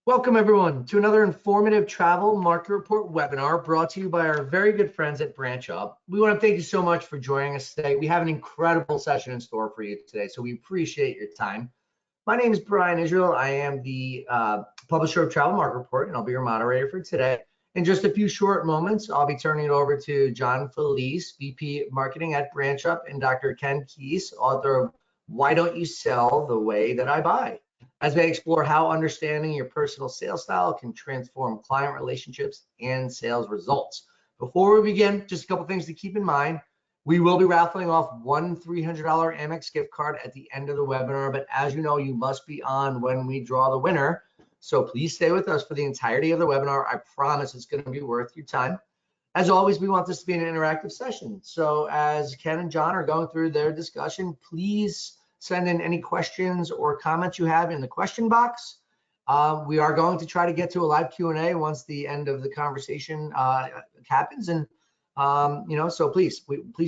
Welcome everyone to another informative travel market report webinar brought to you by our very good friends at BranchUp. We want to thank you so much for joining us today. We have an incredible session in store for you today, so we appreciate your time. My name is Brian Israel. I am the publisher of Travel Market Report, and I'll be your moderator for today. In just a few short moments, I'll be turning it over to John Felice, VP Marketing at BranchUp, and Dr. Ken Keese, author of Why Don't You Sell the Way That I Buy, as they explore how understanding your personal sales style can transform client relationships and sales results. Before we begin, just a couple things to keep in mind. We will be raffling off one $300 Amex gift card at the end of the webinar, but as you know, you must be on when we draw the winner. So please stay with us for the entirety of the webinar. I promise it's going to be worth your time. As always, we want this to be an interactive session. So as Ken and John are going through their discussion, please send in any questions or comments you have in the question box. We are going to try to get to a live Q&A once the end of the conversation happens. And, so please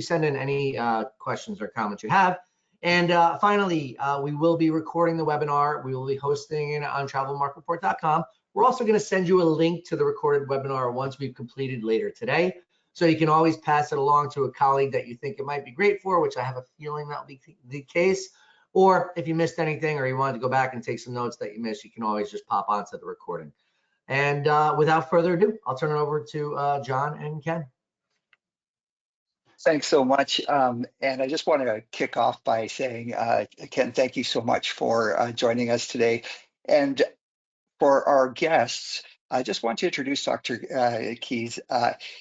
send in any questions or comments you have. And finally, we will be recording the webinar. We will be hosting it on travelmarketreport.com. We're also going to send you a link to the recorded webinar once we've completed later today. So you can always pass it along to a colleague that you think it might be great for, which I have a feeling that'll be the case. Or if you missed anything or you wanted to go back and take some notes that you missed, you can always just pop onto the recording. And without further ado, I'll turn it over to John and Ken. Thanks so much. And I just want to kick off by saying, Ken, thank you so much for joining us today. And for our guests, I just want to introduce Dr. Keese.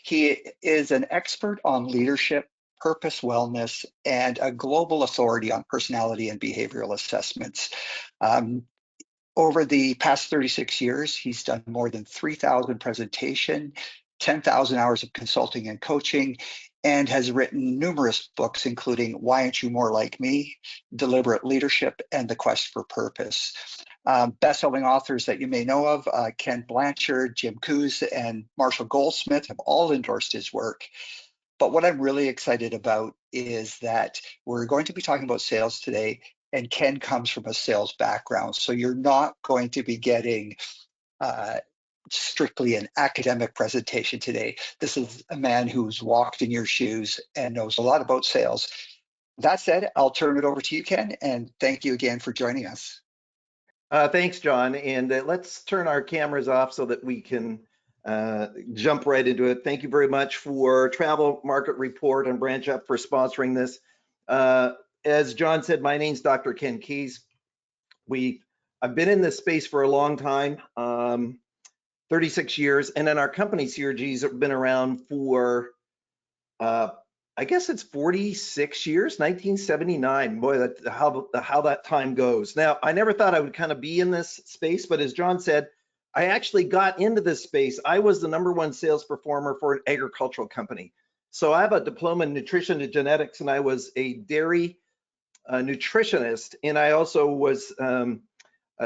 He is an expert on leadership, purpose, wellness, and a global authority on personality and behavioral assessments. Over the past 36 years, he's done more than 3,000 presentations, 10,000 hours of consulting and coaching, and has written numerous books, including Why Aren't You More Like Me, Deliberate Leadership, and The Quest for Purpose. Best-selling authors that you may know of, Ken Blanchard, Jim Koos, and Marshall Goldsmith have all endorsed his work. But what I'm really excited about is that we're going to be talking about sales today, and Ken comes from a sales background. So you're not going to be getting strictly an academic presentation today. This is a man who's walked in your shoes and knows a lot about sales. That said, I'll turn it over to you, Ken, and thank you again for joining us. Thanks, John. And let's turn our cameras off so that we can jump right into it. Thank you very much for Travel Market Report and BranchUp for sponsoring this. As John said, my name's Dr. Ken Keese. I've been in this space for a long time, 36 years, and then our company CRGs have been around for I guess it's 46 years, 1979. Boy, how that time goes. Now, I never thought I would kind of be in this space, but as John said, I actually got into this space. I was the #1 sales performer for an agricultural company. So I have a diploma in nutrition and genetics, and I was a dairy nutritionist, and I also was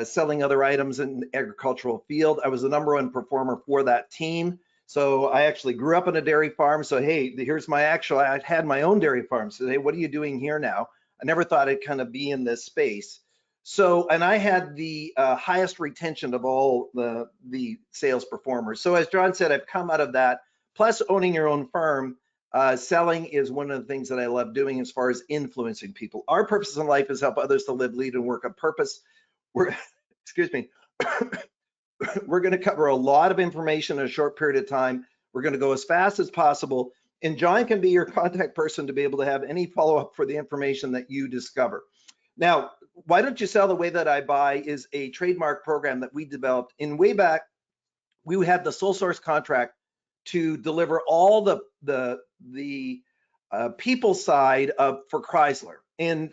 selling other items in the agricultural field. I was the #1 performer for that team. So I actually grew up on a dairy farm. So, hey, here's I had my own dairy farm. So, hey, what are you doing here now? I never thought I'd kind of be in this space. So, and I had the highest retention of all the sales performers. So as John said, I've come out of that. Plus owning your own firm, selling is one of the things that I love doing as far as influencing people. Our purpose in life is help others to live, lead, and work on purpose. Excuse me. We're going to cover a lot of information in a short period of time. We're going to go as fast as possible, and John can be your contact person to be able to have any follow-up for the information that you discover. Now, Why Don't You Sell the Way That I Buy is a trademark program that we developed. In way back, we had the sole source contract to deliver all the people side for Chrysler, and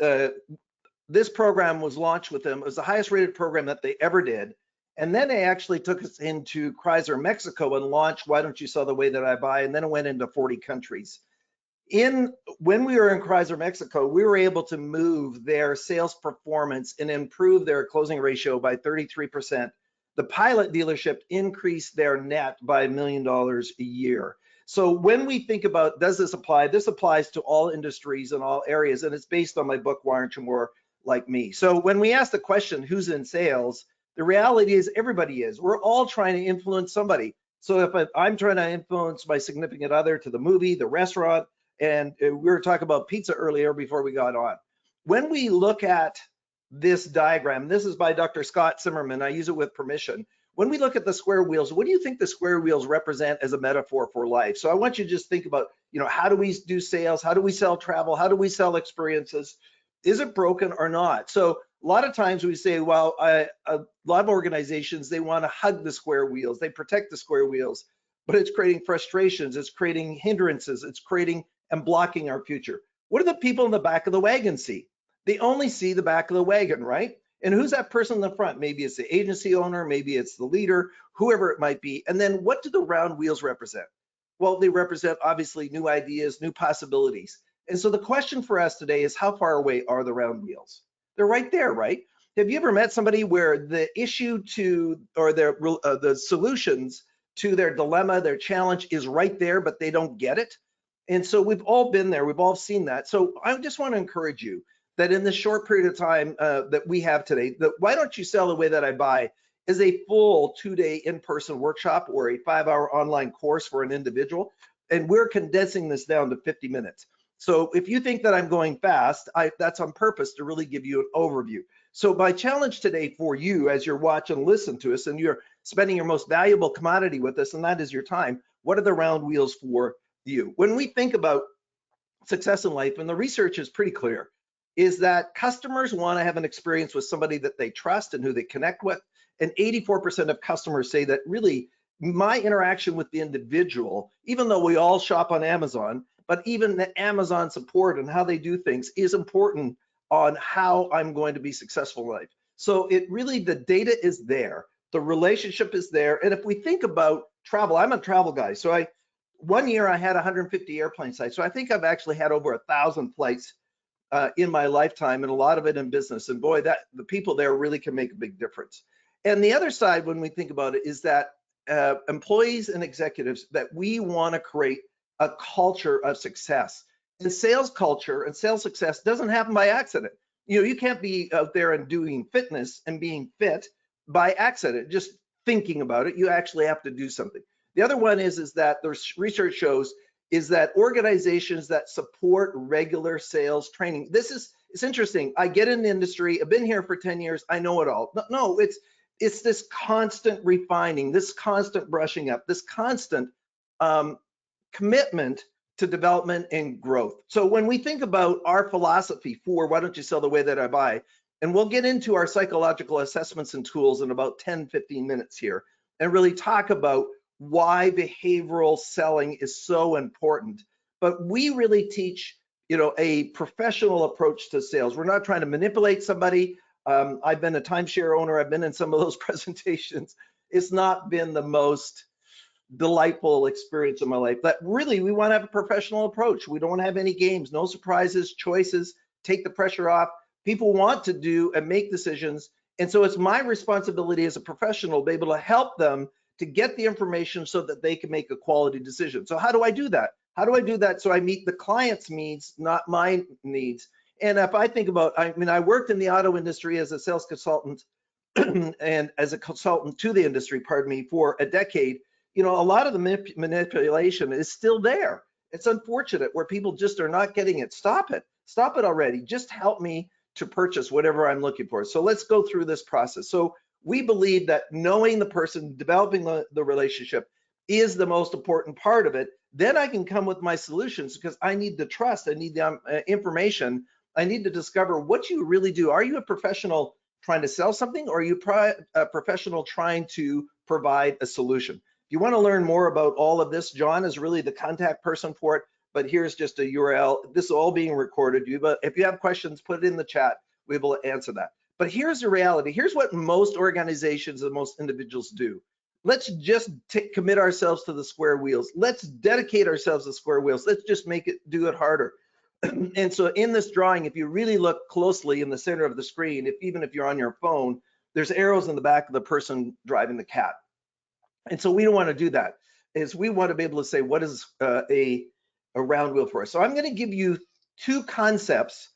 this program was launched with them. It was the highest rated program that they ever did. And then they actually took us into Chrysler Mexico and launched Why Don't You Sell the Way That I Buy, and then it went into 40 countries. When we were in Chrysler Mexico, we were able to move their sales performance and improve their closing ratio by 33%. The Pilot dealership increased their net by $1 million a year. So when we think about, does this apply? This applies to all industries and all areas, and it's based on my book, Why Aren't You More Like Me? So when we ask the question, who's in sales? The reality is everybody is. We're all trying to influence somebody. So if I'm trying to influence my significant other to the movie, the restaurant, and we were talking about pizza earlier before we got on. When we look at this diagram, this is by Dr. Scott Zimmerman, I use it with permission. When we look at the square wheels, what do you think the square wheels represent as a metaphor for life? So I want you to just think about, how do we do sales? How do we sell travel? How do we sell experiences? Is it broken or not? So a lot of times we say, well, a lot of organizations, they want to hug the square wheels. They protect the square wheels, but it's creating frustrations. It's creating hindrances. It's creating and blocking our future. What do the people in the back of the wagon see? They only see the back of the wagon, right? And who's that person in the front? Maybe it's the agency owner, maybe it's the leader, whoever it might be. And then what do the round wheels represent? Well, they represent obviously new ideas, new possibilities. And so the question for us today is, how far away are the round wheels? They're right there, right? Have you ever met somebody where the issue to, or the solutions to their dilemma, their challenge is right there, but they don't get it? And so we've all been there. We've all seen that. So I just want to encourage you that in this short period of time that we have today, that Why Don't You Sell the Way That I Buy is a full 2-day in-person workshop or a 5-hour online course for an individual. And we're condensing this down to 50 minutes. So if you think that I'm going fast, that's on purpose to really give you an overview. So my challenge today for you as you're watching and listen to us and you're spending your most valuable commodity with us, and that is your time, what are the round wheels for you? When we think about success in life, and the research is pretty clear, is that customers want to have an experience with somebody that they trust and who they connect with. And 84% of customers say that really my interaction with the individual, even though we all shop on Amazon, but even the Amazon support and how they do things is important on how I'm going to be successful in life. So it really, the data is there, the relationship is there. And if we think about travel, I'm a travel guy. So one year I had 150 airplane sites. So I think I've actually had over 1,000 flights in my lifetime, and a lot of it in business. And boy, the people there really can make a big difference. And the other side, when we think about it, is that employees and executives, that we want to create a culture of success. And sales culture and sales success doesn't happen by accident. You can't be out there and doing fitness and being fit by accident, just thinking about it. You actually have to do something. The other one is that the research shows is that organizations that support regular sales training. It's interesting. I get in the industry, I've been here for 10 years, I know it all. No, it's this constant refining, this constant brushing up, this constant commitment to development and growth. So when we think about our philosophy for Why Don't You Sell the Way That I Buy, and we'll get into our psychological assessments and tools in about 10, 15 minutes here, and really talk about why behavioral selling is so important. But we really teach, a professional approach to sales. We're not trying to manipulate somebody. I've been a timeshare owner. I've been in some of those presentations. It's not been the most delightful experience of my life. But really, we want to have a professional approach. We don't want to have any games, no surprises, choices, take the pressure off. People want to do and make decisions. And so it's my responsibility as a professional to be able to help them to get the information so that they can make a quality decision. So how do I do that? How do I do that so I meet the client's needs, not my needs? And if I think about, I worked in the auto industry as a sales consultant and as a consultant to the industry, for a decade. A lot of the manipulation is still there. It's unfortunate where people just are not getting it. Stop it already. Just help me to purchase whatever I'm looking for. So let's go through this process. So we believe that knowing the person, developing the relationship is the most important part of it. Then I can come with my solutions because I need the trust. I need the information. I need to discover what you really do. Are you a professional trying to sell something, or are you a professional trying to provide a solution? If you want to learn more about all of this, John is really the contact person for it, but here's just a URL. This is all being recorded. But if you have questions, put it in the chat. We will answer that. But here's the reality. Here's what most organizations and most individuals do. Let's just commit ourselves to the square wheels. Let's dedicate ourselves to square wheels. Let's just do it harder. And so in this drawing, if you really look closely in the center of the screen, even if you're on your phone, there's arrows in the back of the person driving the cat. And so we don't want to do that. We want to be able to say, what is a round wheel for us? So I'm going to give you 2 concepts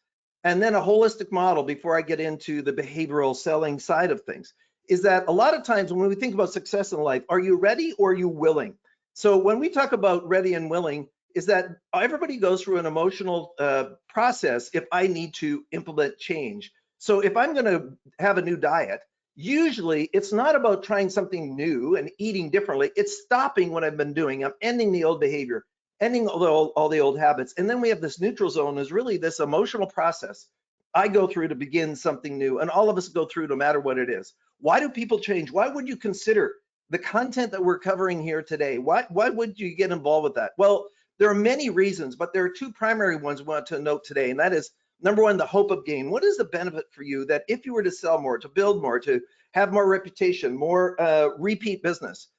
and then a holistic model before I get into the behavioral selling side of things. is that a lot of times when we think about success in life, are you ready or are you willing? So when we talk about ready and willing, is that everybody goes through an emotional process if I need to implement change. So if I'm going to have a new diet, usually it's not about trying something new and eating differently. It's stopping what I've been doing. I'm ending the old behavior, ending all the old habits. And then we have this neutral zone is really this emotional process I go through to begin something new. And all of us go through no matter what it is. Why do people change? Why would you consider the content that we're covering here today? Why would you get involved with that? Well, there are many reasons, but there are two primary ones we want to note today. And that is, number one, the hope of gain. What is the benefit for you that if you were to sell more, to build more, to have more reputation, more repeat business,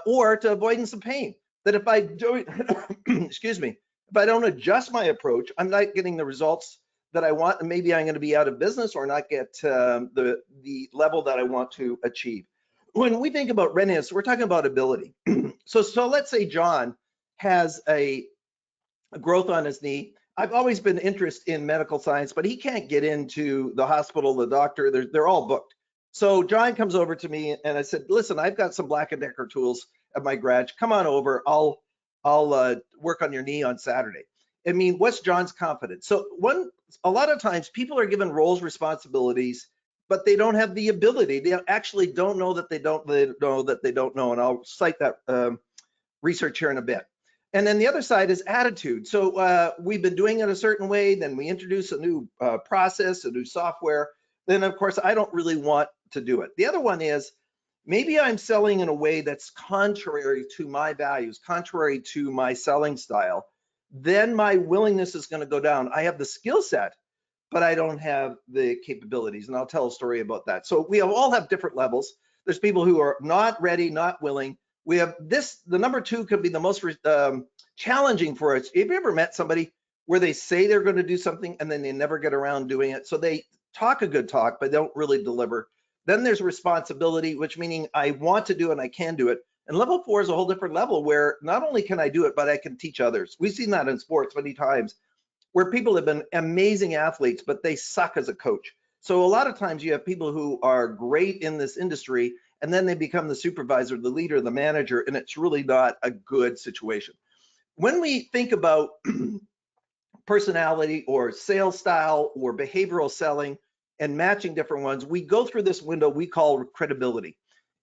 or to avoiding some pain? That if I do, excuse me, if I don't adjust my approach, I'm not getting the results that I want, and maybe I'm going to be out of business or not get the level that I want to achieve. When we think about readiness, we're talking about ability. So let's say John has a growth on his knee. I've always been interested in medical science, but he can't get into the hospital, the doctor, they're all booked. So John comes over to me and I said, listen, I've got some Black & Decker tools at my garage. Come on over, I'll work on your knee on Saturday. I mean, what's John's confidence? So a lot of times people are given roles, responsibilities, but they don't have the ability. They actually don't know that they don't know that they don't know. And I'll cite that research here in a bit. And then the other side is attitude. So we've been doing it a certain way, then we introduce a new process, a new software. Then of course, I don't really want to do it. The other one is, maybe I'm selling in a way that's contrary to my values, contrary to my selling style. Then my willingness is going to go down. I have the skill set, but I don't have the capabilities. And I'll tell a story about that. So we all have different levels. There's people who are not ready, not willing. We have this, the number two could be the most challenging for us. Have you ever met somebody where they say they're going to do something and then they never get around doing it? So they talk a good talk, but don't really deliver. Then there's responsibility, which meaning I want to do it and I can do it. And level 4 is a whole different level where not only can I do it, but I can teach others. We've seen that in sports many times where people have been amazing athletes, but they suck as a coach. So a lot of times you have people who are great in this industry and then they become the supervisor, the leader, the manager, and it's really not a good situation. When we think about personality or sales style or behavioral selling and matching different ones, we go through this window we call credibility.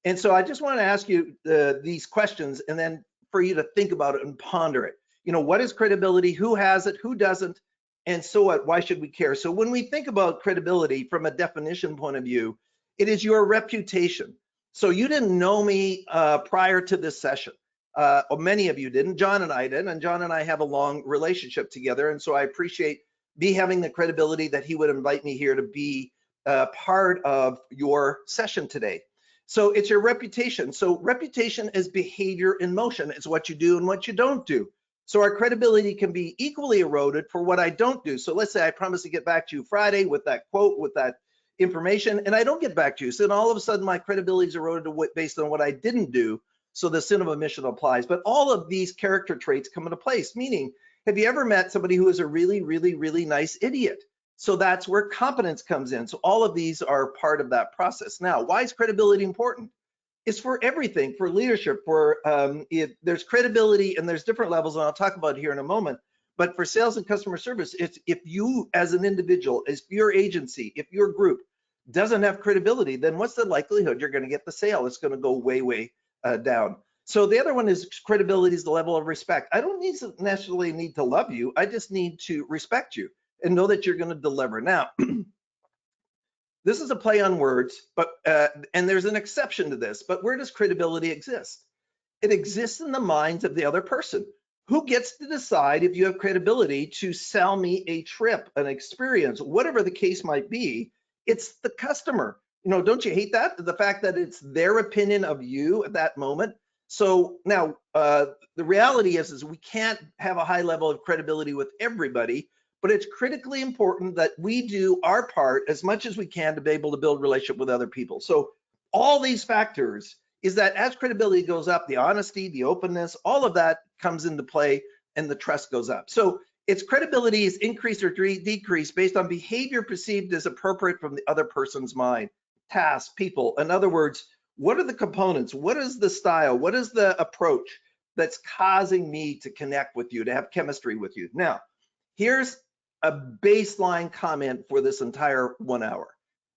And so I just want to ask you these questions and then for you to think about it and ponder it. You know, what is credibility? Who has it? Who doesn't? And so what? Why should we care? So when we think about credibility from a definition point of view, it is your reputation. So you didn't know me prior to this session. Or many of you didn't. John and I did, and John and I have a long relationship together. And so I appreciate me having the credibility that he would invite me here to be part of your session today. So it's your reputation. So reputation is behavior in motion. It's what you do and what you don't do. So our credibility can be equally eroded for what I don't do. So let's say I promise to get back to you Friday with that quote, with that information, and I don't get back to you. So then all of a sudden my credibility is eroded based on what I didn't do. So the sin of omission applies. But all of these character traits come into place, meaning, have you ever met somebody who is a really, really, really nice idiot? So that's where competence comes in. So all of these are part of that process. Now, why is credibility important? It's for everything, for leadership, for there's credibility and there's different levels, and I'll talk about it here in a moment. But for sales and customer service, it's if you as an individual, if your agency, if your group doesn't have credibility, then what's the likelihood you're going to get the sale? It's going to go way, way down. So the other one is credibility is the level of respect. I don't necessarily need to love you. I just need to respect you and know that you're going to deliver. Now, this is a play on words, but and there's an exception to this, but where does credibility exist? It exists in the minds of the other person. Who gets to decide if you have credibility to sell me a trip, an experience, whatever the case might be? It's the customer. You know, don't you hate that? The fact that it's their opinion of you at that moment. So now the reality is we can't have a high level of credibility with everybody, but it's critically important that we do our part as much as we can to be able to build relationship with other people. So all these factors is that as credibility goes up, the honesty, the openness, all of that comes into play and the trust goes up. So its credibility is increased or decreased based on behavior perceived as appropriate from the other person's mind. tasks, people. In other words, what are the components? What is the style? What is the approach that's causing me to connect with you, to have chemistry with you? Now, here's a baseline comment for this entire 1 hour.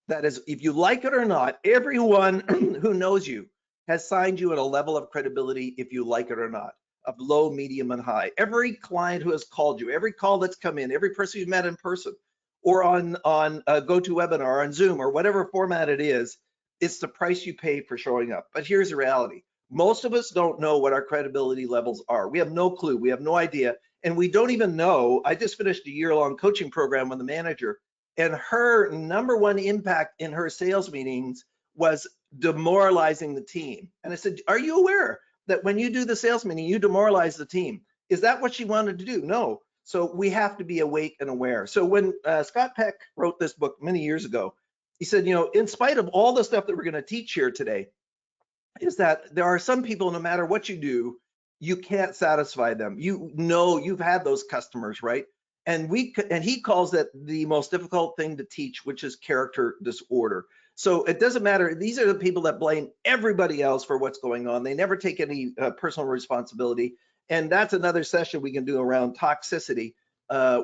That is, if you like it or not, everyone who knows you has signed you at a level of credibility, if you like it or not, of low, medium, and high. Every client who has called you, every call that's come in, every person you've met in person, or on GoToWebinar, or on Zoom, or whatever format it is, it's the price you pay for showing up. But here's the reality. Most of us don't know what our credibility levels are. We have no clue. We have no idea. And we don't even know. I just finished a year-long coaching program with a manager, and her number one impact in her sales meetings was demoralizing the team. And I said, are you aware that when you do the sales meeting, you demoralize the team? Is that what she wanted to do? No. So we have to be awake and aware. So when Scott Peck wrote this book many years ago, he said, you know, in spite of all the stuff that we're going to teach here today, is that there are some people, no matter what you do, you can't satisfy them. You know, you've had those customers, right? And he calls that the most difficult thing to teach, which is character disorder. So it doesn't matter. These are the people that blame everybody else for what's going on. They never take any personal responsibility. And that's another session we can do around toxicity,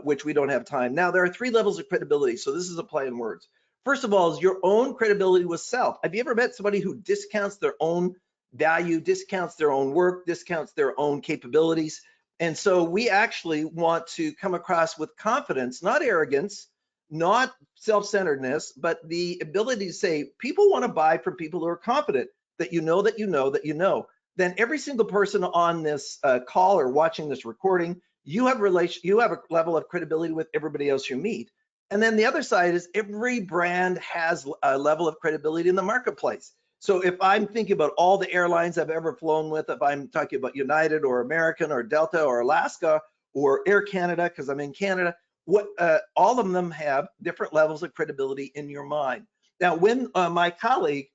which we don't have time. Now, there are 3 levels of credibility. So this is a play in words. First of all, is your own credibility with self. Have you ever met somebody who discounts their own value, discounts their own work, discounts their own capabilities? And so we actually want to come across with confidence, not arrogance, not self-centeredness, but the ability to say, people want to buy from people who are confident that you know, that you know, that you know. Then every single person on this call or watching this recording, you have a level of credibility with everybody else you meet. And then the other side is every brand has a level of credibility in the marketplace. So if I'm thinking about all the airlines I've ever flown with, if I'm talking about United or American or Delta or Alaska or Air Canada, because I'm in Canada, all of them have different levels of credibility in your mind. Now, when my colleague,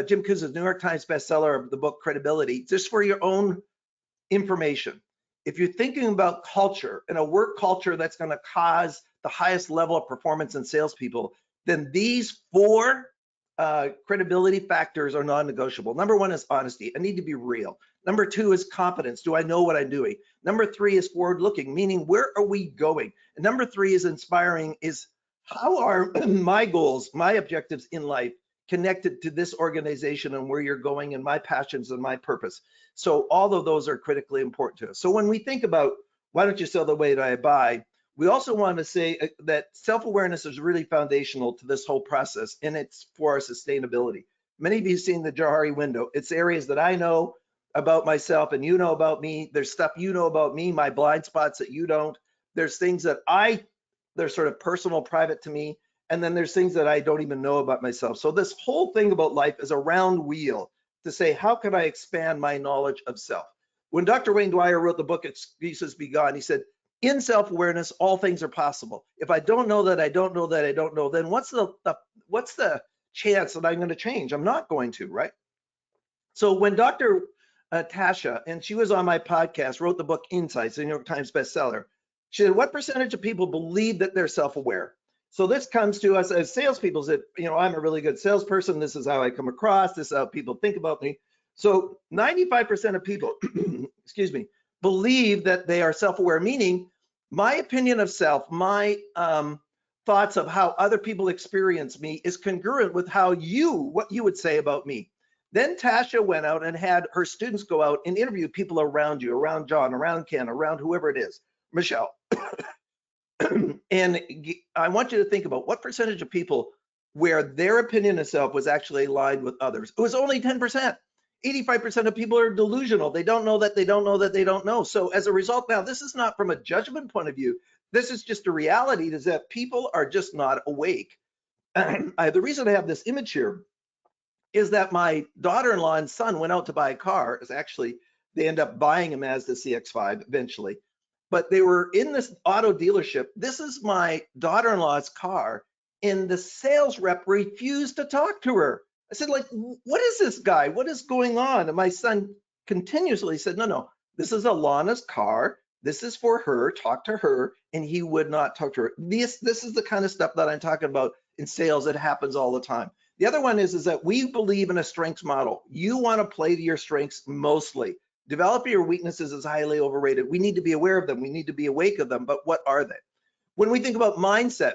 Jim Kouzes, New York Times bestseller of the book Credibility, just for your own information, if you're thinking about culture and a work culture that's going to cause the highest level of performance in salespeople, then these 4 credibility factors are non-negotiable. Number 1 is honesty. I need to be real. Number 2 is competence. Do I know what I'm doing? Number 3 is forward-looking, meaning where are we going? And number 3 is inspiring, is how are my goals, my objectives in life connected to this organization and where you're going and my passions and my purpose. So all of those are critically important to us. So when we think about why don't you sell the way that I buy, we also want to say that self-awareness is really foundational to this whole process, and it's for our sustainability. Many of you have seen the Johari window. It's areas that I know about myself and you know about me. There's stuff you know about me, my blind spots that you don't. There's things that they're sort of personal, private to me. And then there's things that I don't even know about myself. So this whole thing about life is a round wheel to say, how can I expand my knowledge of self? When Dr. Wayne Dwyer wrote the book, Excuses Be Gone, he said, in self-awareness, all things are possible. If I don't know that I don't know that I don't know, then what's the chance that I'm going to change? I'm not going to, right? So when Dr. Tasha, and she was on my podcast, wrote the book Insights, the New York Times bestseller, she said, what percentage of people believe that they're self-aware? So this comes to us as salespeople that, you know, I'm a really good salesperson. This is how I come across. This is how people think about me. So 95% of people, excuse me, believe that they are self-aware, meaning my opinion of self, my thoughts of how other people experience me is congruent with what you would say about me. Then Tasha went out and had her students go out and interview people around you, around John, around Ken, around whoever it is, Michelle. And I want you to think about what percentage of people where their opinion of self was actually aligned with others. It was only 10%. 85% of people are delusional. They don't know that they don't know that they don't know. So as a result, now this is not from a judgment point of view. This is just a reality, is that people are just not awake. The reason I have this image here is that my daughter-in-law and son went out to buy a car. It's actually, they end up buying a Mazda CX-5 eventually. But they were in this auto dealership. This is my daughter-in-law's car, and the sales rep refused to talk to her. I said, like, what is this guy? What is going on? And my son continuously said, no, this is Alana's car. This is for her. Talk to her. And he would not talk to her. This is the kind of stuff that I'm talking about in sales. It happens all the time. The other one is that we believe in a strengths model. You want to play to your strengths mostly. Developing your weaknesses is highly overrated. We need to be aware of them. We need to be awake of them, but what are they? When we think about mindset,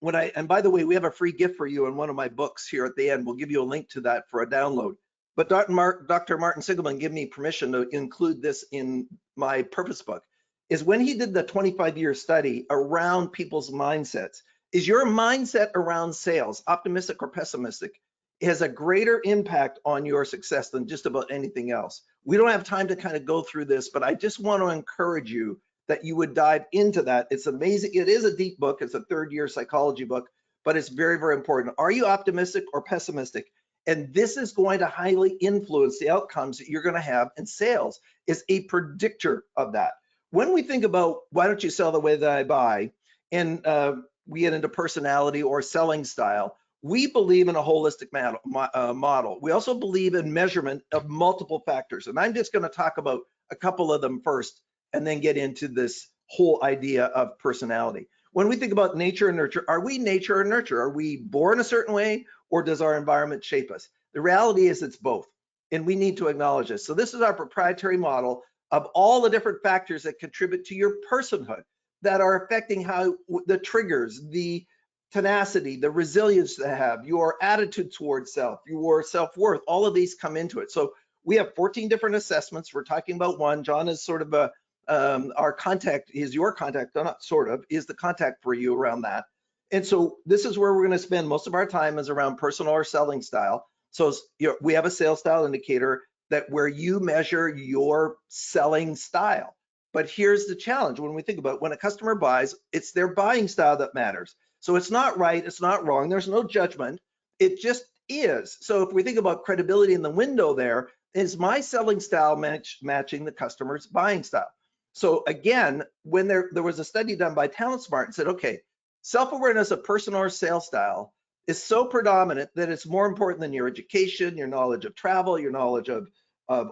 and by the way, we have a free gift for you in one of my books here at the end. We'll give you a link to that for a download. But Dr. Martin Sigelman gave me permission to include this in my purpose book, is when he did the 25-year study around people's mindsets. Is your mindset around sales, optimistic or pessimistic, has a greater impact on your success than just about anything else. We don't have time to kind of go through this, but I just want to encourage you that you would dive into that. It's amazing. It is a deep book. It's a third-year psychology book, but it's very, very important. Are you optimistic or pessimistic? And this is going to highly influence the outcomes that you're going to have, and sales is a predictor of that. When we think about why don't you sell the way that I buy, and we get into personality or selling style, we believe in a holistic model. We also believe in measurement of multiple factors. And I'm just going to talk about a couple of them first and then get into this whole idea of personality. When we think about nature and nurture, are we nature or nurture? Are we born a certain way, or does our environment shape us? The reality is it's both, and we need to acknowledge this. So this is our proprietary model of all the different factors that contribute to your personhood that are affecting how the triggers, the tenacity, the resilience to have, your attitude towards self, your self-worth, all of these come into it. So we have 14 different assessments. We're talking about one. John is sort of a, our contact is your contact, not sort of, is the contact for you around that. And so this is where we're going to spend most of our time is around personal or selling style. So we have a sales style indicator that where you measure your selling style. But here's the challenge when we think about it. When a customer buys, it's their buying style that matters. So it's not right, it's not wrong, there's no judgment, it just is. So if we think about credibility in the window there, is my selling style matching the customer's buying style? So again, when there was a study done by TalentSmart and said, okay, self-awareness of personal or sales style is so predominant that it's more important than your education, your knowledge of travel, your knowledge of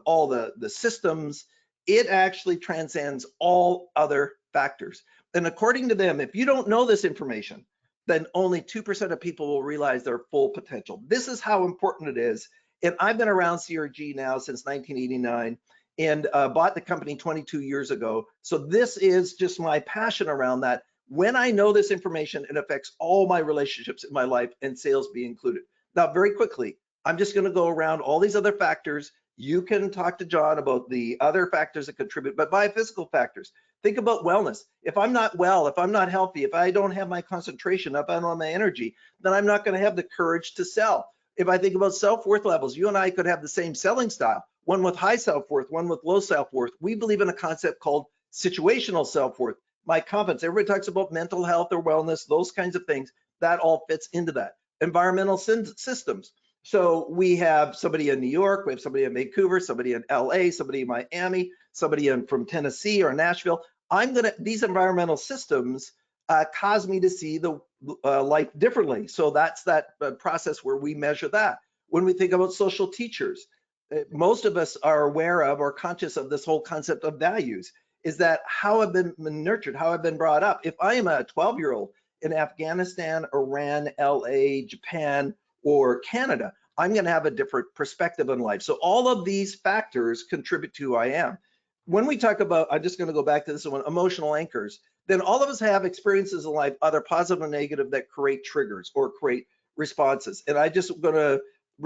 all the systems. It actually transcends all other factors. And according to them, if you don't know this information, then only 2% of people will realize their full potential. This is how important it is. And I've been around CRG now since 1989 and bought the company 22 years ago. So this is just my passion around that. When I know this information, it affects all my relationships in my life, and sales be included. Now, very quickly, I'm just going to go around all these other factors. You can talk to John about the other factors that contribute, but biophysical factors. Think about wellness. If I'm not well, if I'm not healthy, if I don't have my concentration, if I don't have my energy, then I'm not going to have the courage to sell. If I think about self-worth levels, you and I could have the same selling style, one with high self-worth, one with low self-worth. We believe in a concept called situational self-worth. My confidence, everybody talks about mental health or wellness, those kinds of things. That all fits into that. Environmental systems. So we have somebody in New York, we have somebody in Vancouver, somebody in LA, somebody in Miami, somebody from Tennessee or Nashville. These environmental systems cause me to see the life differently. So that's that process where we measure that. When we think about social teachers, most of us are aware of or conscious of this whole concept of values, is that how I've been nurtured, how I've been brought up. If I am a 12-year-old in Afghanistan, Iran, LA, Japan, or Canada, I'm going to have a different perspective on life. So all of these factors contribute to who I am. When we talk about, I'm just going to go back to this one, emotional anchors, then all of us have experiences in life, either positive or negative, that create triggers or create responses. And I just going to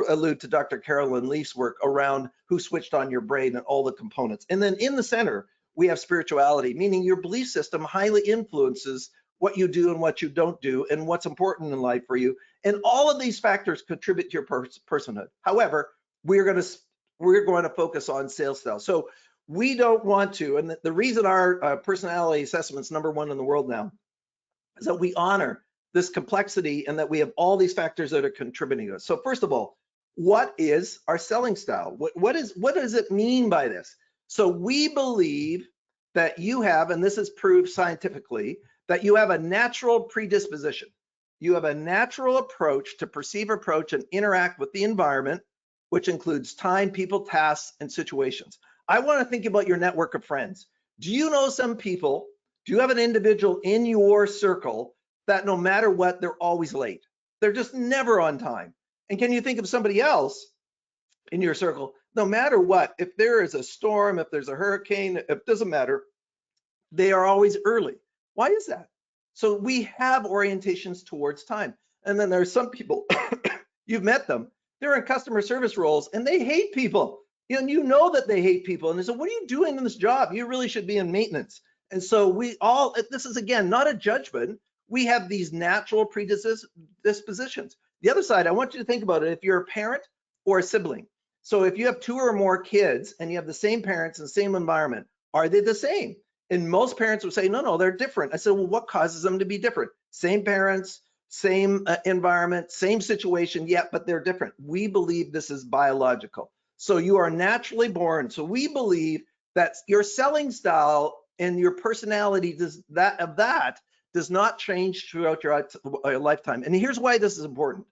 allude to Dr. Carolyn Leaf's work around who switched on your brain and all the components. And then in the center, we have spirituality, meaning your belief system highly influences what you do and what you don't do and what's important in life for you. And all of these factors contribute to your personhood. However, we're going to focus on sales style. So we don't want to, and the reason our personality assessment's #1 in the world now is that we honor this complexity and that we have all these factors that are contributing to us. So first of all, what is our selling style? What does it mean by this? So we believe that you have, and this is proved scientifically, that you have a natural predisposition. You have a natural approach to perceive, approach, and interact with the environment, which includes time, people, tasks, and situations. I want to think about your network of friends. Do you know some people, do you have an individual in your circle that no matter what, they're always late? They're just never on time. And can you think of somebody else in your circle? No matter what, if there is a storm, if there's a hurricane, it doesn't matter, they are always early. Why is that? So we have orientations towards time. And then there are some people, you've met them, they're in customer service roles and they hate people. And you know that they hate people. And they say, what are you doing in this job? You really should be in maintenance. And so we all, this is again, not a judgment. We have these natural predispositions. The other side, I want you to think about it. If you're a parent or a sibling, so if you have 2 or more kids and you have the same parents and same environment, are they the same? And most parents would say, no, they're different. I said, well, what causes them to be different? Same parents, same environment, same situation, yeah, but they're different. We believe this is biological. So you are naturally born. So we believe that your selling style and your personality does not change throughout your lifetime. And here's why this is important.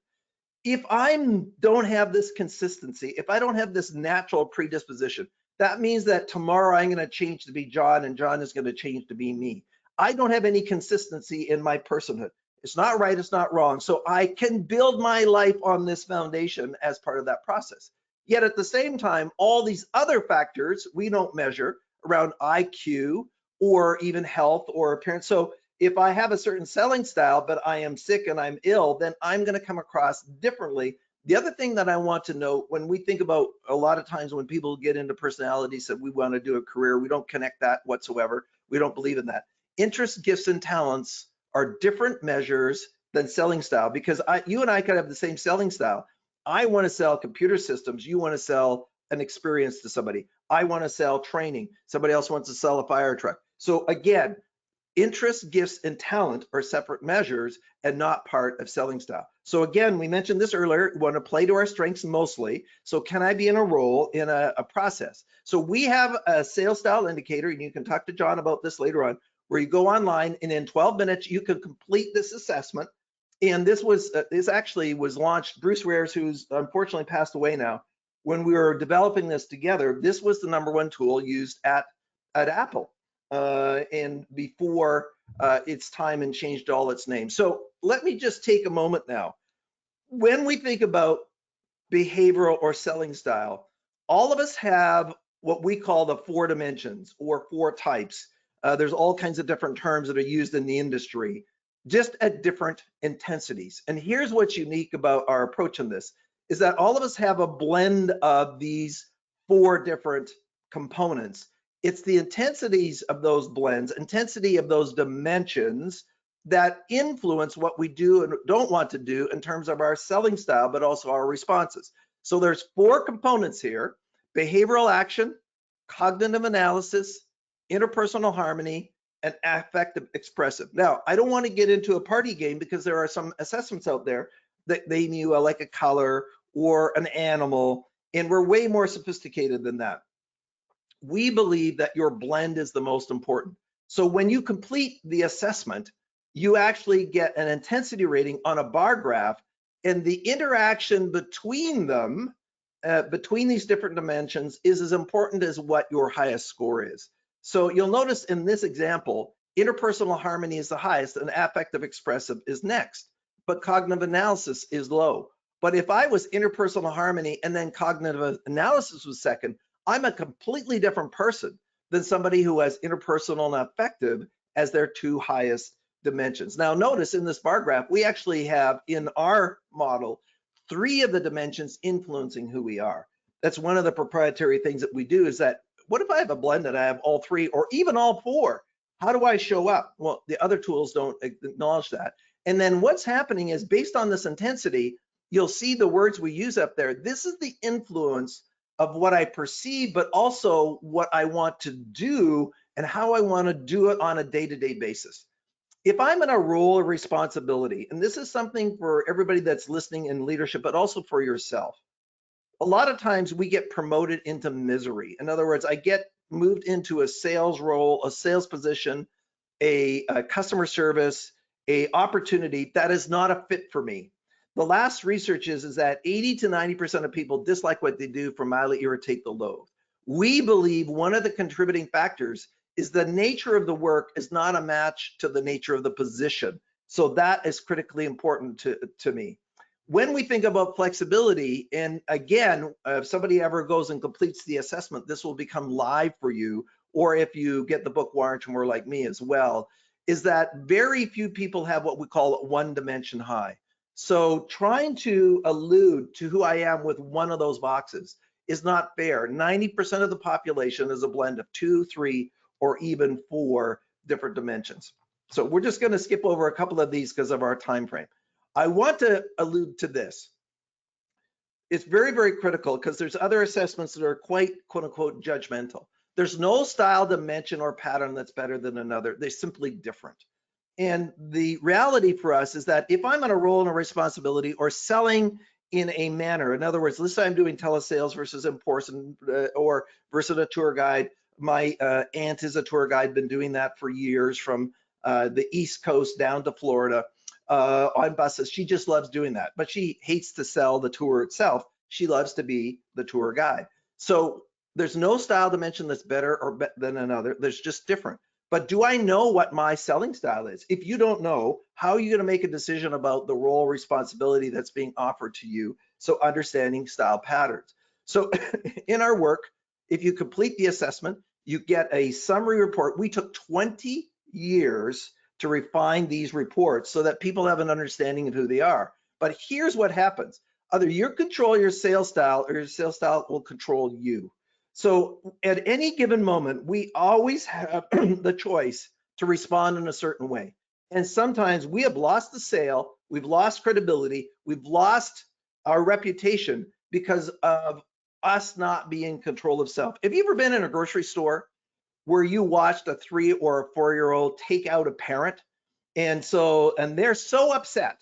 If I don't have this consistency, if I don't have this natural predisposition, that means that tomorrow I'm going to change to be John and John is going to change to be me. I don't have any consistency in my personhood. It's not right, it's not wrong. So I can build my life on this foundation as part of that process. Yet at the same time, all these other factors we don't measure around IQ or even health or appearance. So if I have a certain selling style, but I am sick and I'm ill, then I'm going to come across differently. The other thing that I want to note, when we think about a lot of times when people get into personalities that we want to do a career, we don't connect that whatsoever. We don't believe in that. Interests, gifts, and talents are different measures than selling style, because you and I could have the same selling style. I want to sell computer systems. You want to sell an experience to somebody. I want to sell training. Somebody else wants to sell a fire truck. So again, interests, gifts, and talent are separate measures and not part of selling style. So again, we mentioned this earlier, we want to play to our strengths mostly. So can I be in a role in a process? So we have a sales style indicator, and you can talk to John about this later on, where you go online and in 12 minutes, you can complete this assessment. And this actually was launched, Bruce Rares, who's unfortunately passed away now, when we were developing this together, this was the #1 tool used at Apple. And before its time and changed all its name. So let me just take a moment now. When we think about behavioral or selling style, all of us have what we call the 4 dimensions or 4 types. There's all kinds of different terms that are used in the industry, just at different intensities. And here's what's unique about our approach in this, is that all of us have a blend of these 4 different components. It's the intensities of those blends, intensity of those dimensions that influence what we do and don't want to do in terms of our selling style, but also our responses. So there's 4 components here: behavioral action, cognitive analysis, interpersonal harmony, and affective expressive. Now, I don't want to get into a party game because there are some assessments out there that name you like a color or an animal, and we're way more sophisticated than that. We believe that your blend is the most important. So when you complete the assessment, you actually get an intensity rating on a bar graph, and the interaction between them, between these different dimensions, is as important as what your highest score is. So you'll notice in this example, interpersonal harmony is the highest and affective expressive is next, but cognitive analysis is low. But if I was interpersonal harmony and then cognitive analysis was second, I'm a completely different person than somebody who has interpersonal and affective as their 2 highest dimensions. Now notice in this bar graph, we actually have in our model 3 of the dimensions influencing who we are. That's one of the proprietary things that we do, is that what if I have a blend and I have all 3 or even all 4? How do I show up? Well, the other tools don't acknowledge that. And then what's happening is, based on this intensity, you'll see the words we use up there. This is the influence of what I perceive, but also what I want to do and how I want to do it on a day-to-day basis. If I'm in a role of responsibility, and this is something for everybody that's listening in leadership, but also for yourself, a lot of times we get promoted into misery. In other words, I get moved into a sales role, a sales position, a customer service, a opportunity that is not a fit for me. The last research is that 80 to 90% of people dislike what they do for mildly irritate the loathe. We believe one of the contributing factors is the nature of the work is not a match to the nature of the position. So that is critically important to me. When we think about flexibility, and again, if somebody ever goes and completes the assessment, this will become live for you, or if you get the book Warrant and More Like Me as well, is that very few people have what we call one dimension high. So trying to allude to who I am with one of those boxes is not fair. 90% of the population is a blend of 2, 3, or even 4 different dimensions. So we're just going to skip over a couple of these because of our time frame. I want to allude to this. It's very, very critical because there's other assessments that are quite, quote unquote, judgmental. There's no style, dimension, or pattern that's better than another. They're simply different. And the reality for us is that if I'm on a role and a responsibility or selling in a manner, in other words, let's say I'm doing telesales versus in person or versus a tour guide. My aunt is a tour guide, been doing that for years from the East Coast down to Florida on buses. She just loves doing that, but she hates to sell the tour itself. She loves to be the tour guide. So there's no style dimension that's better or than another. There's just different. But do I know what my selling style is? If you don't know, how are you going to make a decision about the role responsibility that's being offered to you? So understanding style patterns. So in our work, if you complete the assessment, you get a summary report. We took 20 years to refine these reports so that people have an understanding of who they are. But here's what happens. Either you control your sales style or your sales style will control you. So at any given moment, we always have the choice to respond in a certain way. And sometimes we have lost the sale, we've lost credibility, we've lost our reputation because of us not being in control of self. Have you ever been in a grocery store where you watched a 3 or a 4-year-old take out a parent? And they're so upset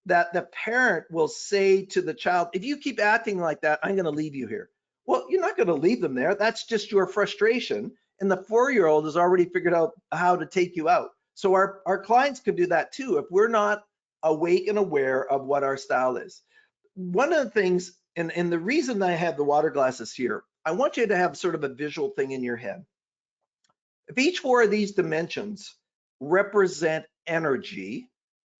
that the parent will say to the child, if you keep acting like that, I'm going to leave you here. Well, you're not going to leave them there. That's just your frustration. And the 4-year-old has already figured out how to take you out. So our clients could do that too if we're not awake and aware of what our style is. One of the things, and the reason I have the water glasses here, I want you to have sort of a visual thing in your head. If each 4 of these dimensions represent energy,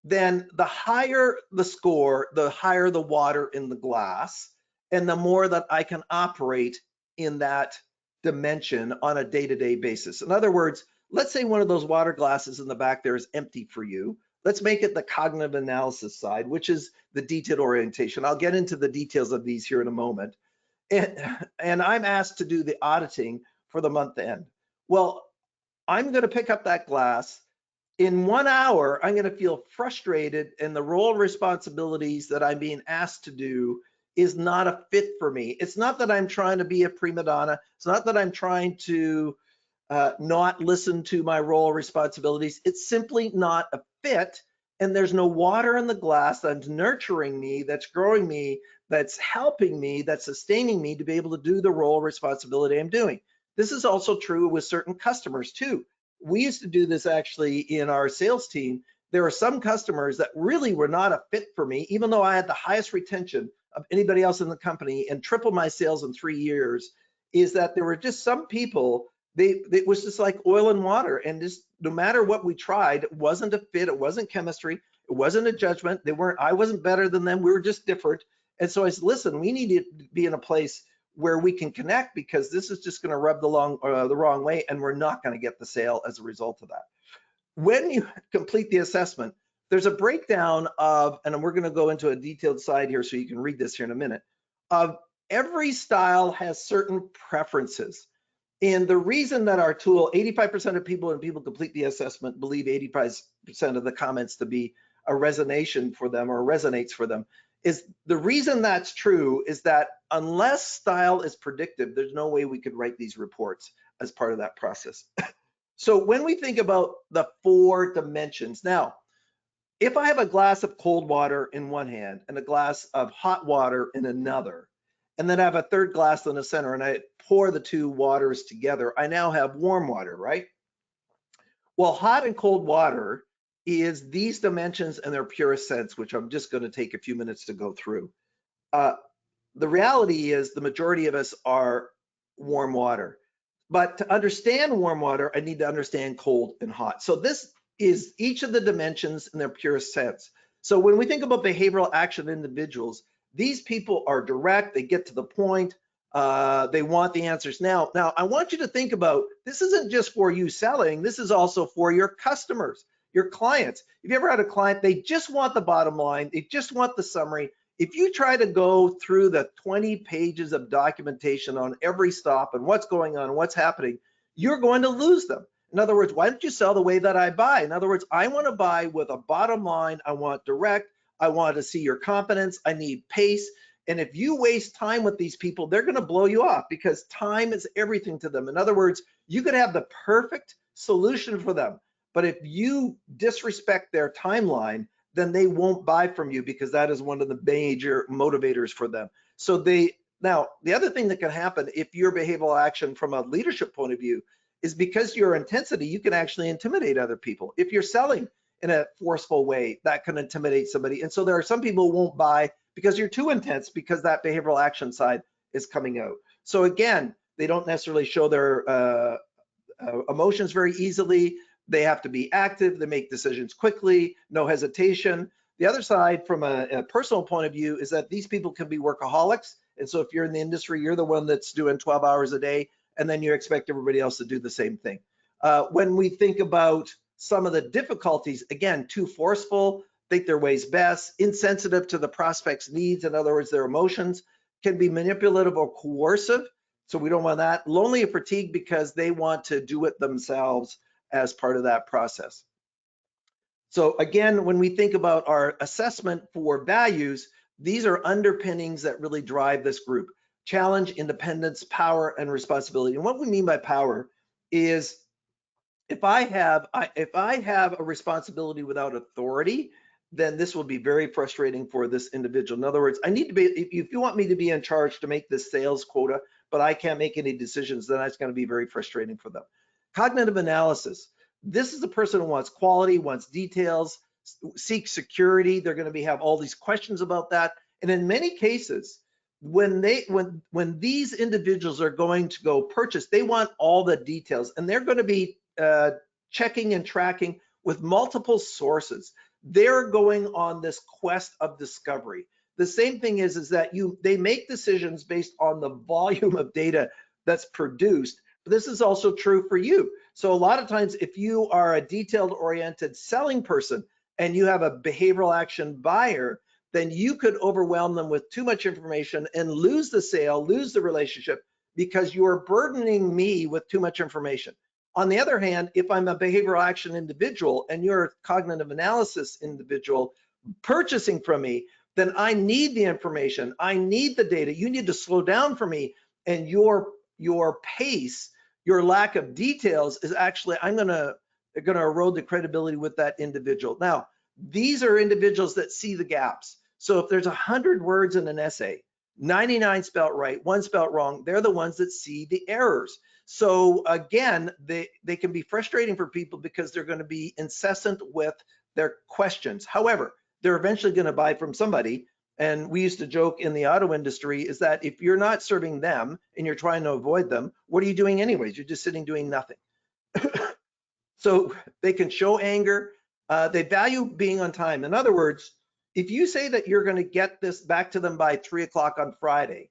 then the higher the score, the higher the water in the glass, and the more that I can operate in that dimension on a day-to-day basis. In other words, let's say one of those water glasses in the back there is empty for you. Let's make it the cognitive analysis side, which is the detailed orientation. I'll get into the details of these here in a moment. And I'm asked to do the auditing for the month end. Well, I'm going to pick up that glass. In 1 hour, I'm going to feel frustrated, and the role and responsibilities that I'm being asked to do is not a fit for me. It's not that I'm trying to be a prima donna. It's not that I'm trying to not listen to my role responsibilities. It's simply not a fit, and there's no water in the glass that's nurturing me, that's growing me, that's helping me, that's sustaining me to be able to do the role responsibility I'm doing. This is also true with certain customers too. We used to do this actually in our sales team. There are some customers that really were not a fit for me, even though I had the highest retention of anybody else in the company and triple my sales in 3 years, is that there were just some people, it was just like oil and water. And just no matter what we tried, it wasn't a fit, it wasn't chemistry, it wasn't a judgment. I wasn't better than them, we were just different. And so I said, listen, we need to be in a place where we can connect, because this is just going to rub the wrong way, and we're not going to get the sale as a result of that. When you complete the assessment, there's a breakdown of, and we're going to go into a detailed side here so you can read this here in a minute, of every style has certain preferences. And the reason that our tool, 85% of people, when people complete the assessment, believe 85% of the comments to be a resonation for them or resonates for them, is the reason that's true is that unless style is predictive, there's no way we could write these reports as part of that process. So when we think about the 4 dimensions, now, if I have a glass of cold water in one hand and a glass of hot water in another, and then I have a third glass in the center and I pour the 2 waters together, I now have warm water, right? Well, hot and cold water is these dimensions in their purest sense, which I'm just going to take a few minutes to go through. The reality is the majority of us are warm water. But to understand warm water, I need to understand cold and hot. So this is each of the dimensions in their purest sense. So when we think about behavioral action individuals, these people are direct, they get to the point, they want the answers now. Now, I want you to think about, this isn't just for you selling, this is also for your customers, your clients. If you ever had a client, they just want the bottom line, they just want the summary. If you try to go through the 20 pages of documentation on every stop and what's going on, what's happening, you're going to lose them. In other words, why don't you sell the way that I buy? In other words, I want to buy with a bottom line. I want direct. I want to see your confidence. I need pace. And if you waste time with these people, they're going to blow you off because time is everything to them. In other words, you could have the perfect solution for them, but if you disrespect their timeline, then they won't buy from you because that is one of the major motivators for them. So now, the other thing that can happen if your behavioral action from a leadership point of view is because your intensity, you can actually intimidate other people. If you're selling in a forceful way, that can intimidate somebody. And so there are some people who won't buy because you're too intense because that behavioral action side is coming out. So again, they don't necessarily show their emotions very easily. They have to be active. They make decisions quickly, no hesitation. The other side from a personal point of view is that these people can be workaholics. And so if you're in the industry, you're the one that's doing 12 hours a day, and then you expect everybody else to do the same thing. When we think about some of the difficulties, again, too forceful, think their ways best, insensitive to the prospect's needs, in other words, their emotions, can be manipulative or coercive. So we don't want that. Lonely or fatigued because they want to do it themselves as part of that process. So again, when we think about our assessment for values, these are underpinnings that really drive this group. Challenge, independence, power, and responsibility. And what we mean by power is if I have a responsibility without authority, then this will be very frustrating for this individual. In other words, I need to be, if you want me to be in charge to make this sales quota, but I can't make any decisions, then that's going to be very frustrating for them. Cognitive analysis. This is a person who wants quality, wants details, seeks security. They're going to have all these questions about that. And in many cases, when these individuals are going to go purchase, they want all the details, and they're going to be checking and tracking with multiple sources. They're going on this quest of discovery. The same thing is that they make decisions based on the volume of data that's produced. But this is also true for you. So a lot of times, if you are a detailed-oriented selling person and you have a behavioral action buyer, then you could overwhelm them with too much information and lose the sale, lose the relationship, because you are burdening me with too much information. On the other hand, if I'm a behavioral action individual and you're a cognitive analysis individual purchasing from me, then I need the information. I need the data. You need to slow down for me. And your pace, your lack of details is actually, going to erode the credibility with that individual. Now, these are individuals that see the gaps. So if there's 100 words in an essay, 99 spelt right, 1 spelt wrong, they're the ones that see the errors. So again, they can be frustrating for people because they're going to be incessant with their questions. However, they're eventually going to buy from somebody. And we used to joke in the auto industry is that if you're not serving them and you're trying to avoid them, what are you doing anyways? You're just sitting doing nothing. So they can show anger. They value being on time. In other words, if you say that you're going to get this back to them by 3 o'clock on Friday,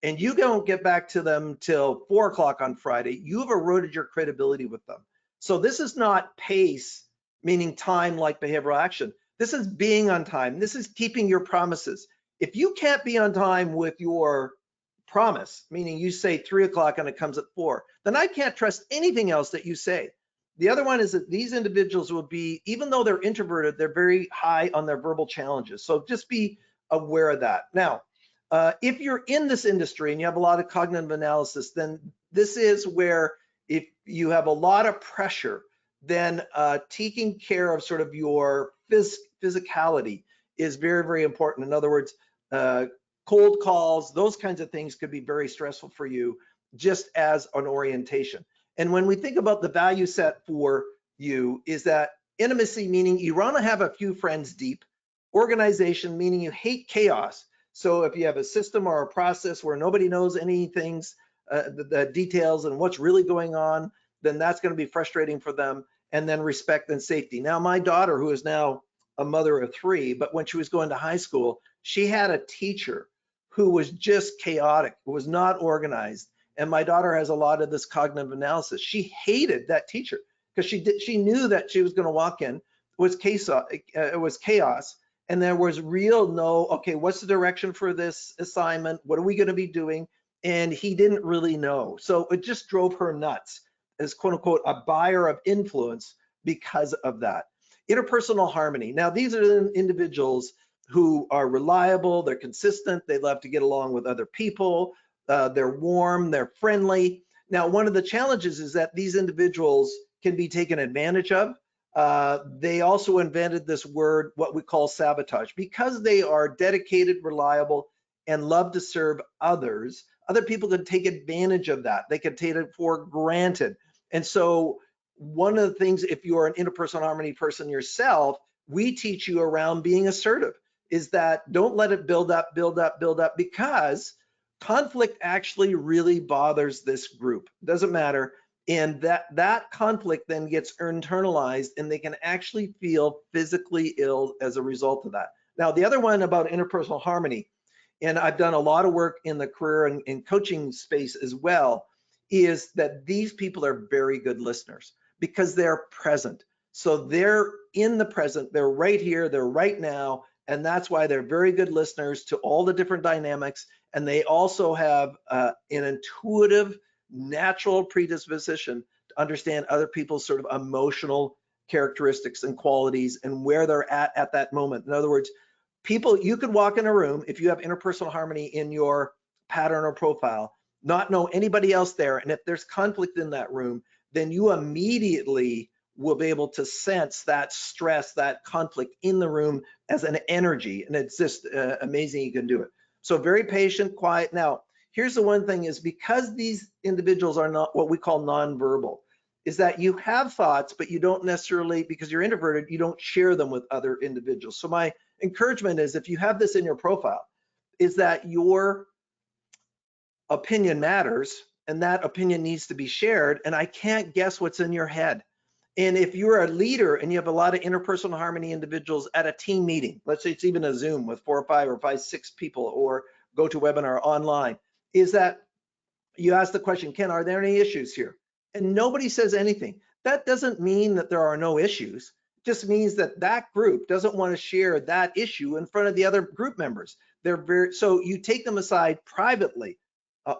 and you don't get back to them till 4 o'clock on Friday, you have eroded your credibility with them. So this is not pace, meaning time like behavioral action. This is being on time. This is keeping your promises. If you can't be on time with your promise, meaning you say 3 o'clock and it comes at 4, then I can't trust anything else that you say. The other one is that these individuals will be, even though they're introverted, they're very high on their verbal challenges. So just be aware of that. Now, if you're in this industry and you have a lot of cognitive analysis, then this is where if you have a lot of pressure, then taking care of sort of your physicality is very, very important. In other words, cold calls, those kinds of things could be very stressful for you just as an orientation. And when we think about the value set for you is that intimacy, meaning you want to have a few friends deep, organization, meaning you hate chaos. So if you have a system or a process where nobody knows anything, the details and what's really going on, then that's going to be frustrating for them. And then respect and safety. Now, my daughter, who is now a mother of 3, but when she was going to high school, she had a teacher who was just chaotic, who was not organized. And my daughter has a lot of this cognitive analysis. She hated that teacher because she knew that she was going to walk in, it was chaos, and there was okay, what's the direction for this assignment? What are we going to be doing? And he didn't really know. So it just drove her nuts as quote unquote a buyer of influence because of that. Interpersonal harmony. Now, these are the individuals who are reliable, they're consistent, they love to get along with other people, they're warm, they're friendly. Now, one of the challenges is that these individuals can be taken advantage of. They also invented this word, what we call sabotage. Because they are dedicated, reliable, and love to serve others, other people can take advantage of that. They can take it for granted. And so one of the things, if you are an interpersonal harmony person yourself, we teach you around being assertive, is that don't let it build up, because conflict actually really bothers this group. Doesn't matter. And that conflict then gets internalized, and they can actually feel physically ill as a result of that. Now, the other one about interpersonal harmony, and I've done a lot of work in the career and coaching space as well, is that these people are very good listeners because they're present. So they're in the present, they're right here, they're right now, and that's why they're very good listeners to all the different dynamics. And they also have an intuitive, natural predisposition to understand other people's sort of emotional characteristics and qualities and where they're at that moment. In other words, you could walk in a room, if you have interpersonal harmony in your pattern or profile, not know anybody else there, and if there's conflict in that room, then you immediately will be able to sense that stress, that conflict in the room as an energy, and it's just amazing you can do it. So very patient, quiet. Now, here's the one thing is, because these individuals are not what we call nonverbal, is that you have thoughts, but you don't necessarily, because you're introverted, you don't share them with other individuals. So my encouragement is, if you have this in your profile, is that your opinion matters, and that opinion needs to be shared, and I can't guess what's in your head. And if you're a leader and you have a lot of interpersonal harmony individuals at a team meeting, let's say it's even a Zoom with 4 or 5 or 5, 6 people, or GoToWebinar online, is that you ask the question, Ken, are there any issues here? And nobody says anything. That doesn't mean that there are no issues. It just means that that group doesn't want to share that issue in front of the other group members. So you take them aside privately,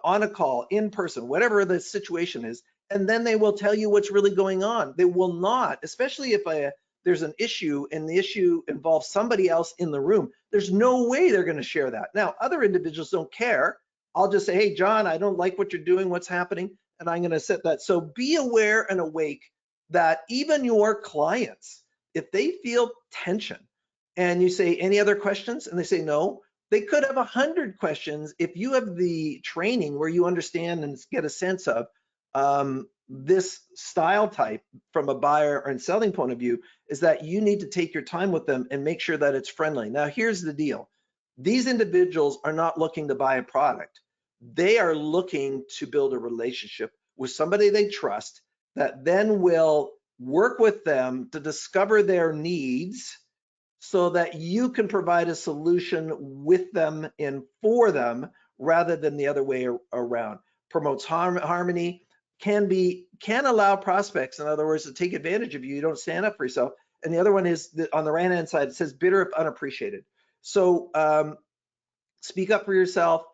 on a call, in person, whatever the situation is, and then they will tell you what's really going on. They will not, especially if there's an issue and the issue involves somebody else in the room, there's no way they're going to share that. Now, other individuals don't care. I'll just say, hey, John, I don't like what you're doing, what's happening, and I'm going to set that. So be aware and awake that even your clients, if they feel tension and you say, any other questions? And they say no, they could have 100 questions. If you have the training where you understand and get a sense of this style type from a buyer and selling point of view, is that you need to take your time with them and make sure that it's friendly. Now, here's the deal. These individuals are not looking to buy a product. They are looking to build a relationship with somebody they trust that then will work with them to discover their needs so that you can provide a solution with them and for them rather than the other way around. Promotes harmony, can allow prospects, in other words, to take advantage of you. You don't stand up for yourself. And the other one is on the right-hand side, it says bitter if unappreciated. So speak up for yourself,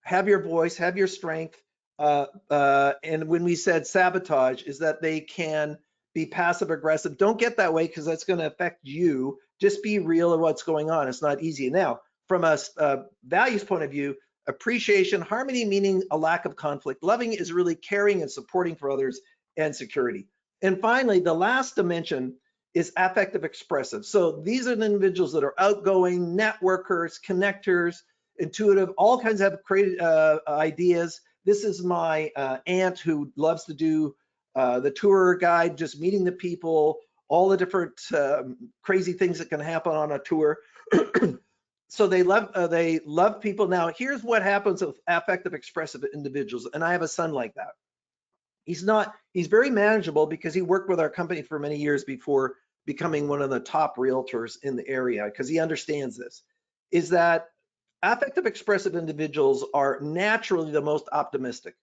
have your voice, have your strength. And when we said sabotage, is that they can be passive aggressive. Don't get that way, because that's going to affect you. Just be real of what's going on. It's not easy. Now, from a values point of view, appreciation, harmony meaning a lack of conflict. Loving is really caring and supporting for others, and security. And finally, the last dimension is affective expressive. So these are the individuals that are outgoing, networkers, connectors, intuitive, all kinds of creative ideas. This is my aunt who loves to do the tour guide, just meeting the people, all the different crazy things that can happen on a tour. So they love people. Now, here's what happens with affective expressive individuals, and I have a son like that. He's very manageable because he worked with our company for many years before becoming one of the top realtors in the area, because he understands this, is that affective expressive individuals are naturally the most optimistic.